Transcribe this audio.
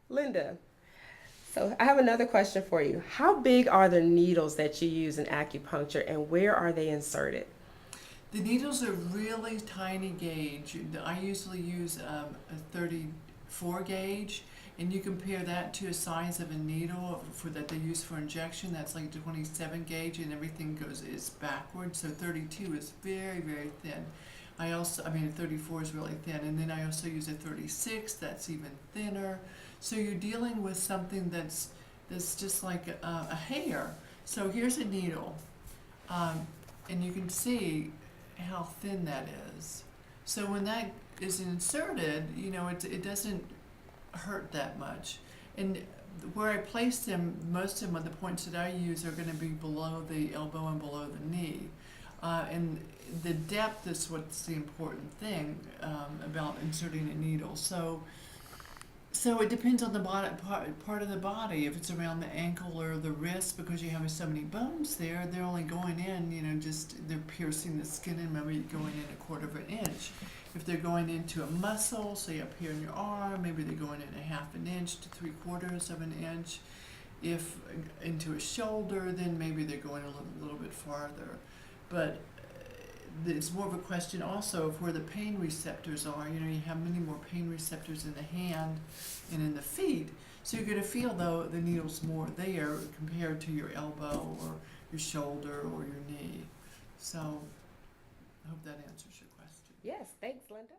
Linda, so I have another question for you. How big are the needles that you use in acupuncture and where are they inserted? The needles are really tiny gauge. I usually use a 34 gauge, and you compare that to a size of a needle for that they use for injection. That's like 27 gauge, and everything goes is backwards. So 32 is very very thin. I mean, a 34 is really thin, and then I also use a 36. That's even thinner. So you're dealing with something that's just like a hair. So here's a needle, um, and you can see how thin that is. So when that is inserted, it doesn't hurt that much. And where I place them, most of them, the points that I use are going to be below the elbow and below the knee. And the depth is what's the important thing about inserting a needle. So it depends on the part of the body. If it's around the ankle or the wrist, because you have so many bones there, they're only going in, just they're piercing the skin and maybe going in a quarter of an inch. If they're going into a muscle, say up here in your arm, maybe they're going in a half an inch to three quarters of an inch. If into a shoulder, then maybe they're going a little bit farther. But it's more of a question also of where the pain receptors are. You have many more pain receptors in the hand and in the feet. So you're going to feel, though, the needle's more there compared to your elbow or your shoulder or your knee. So I hope that answers your question. Yes, thanks, Linda.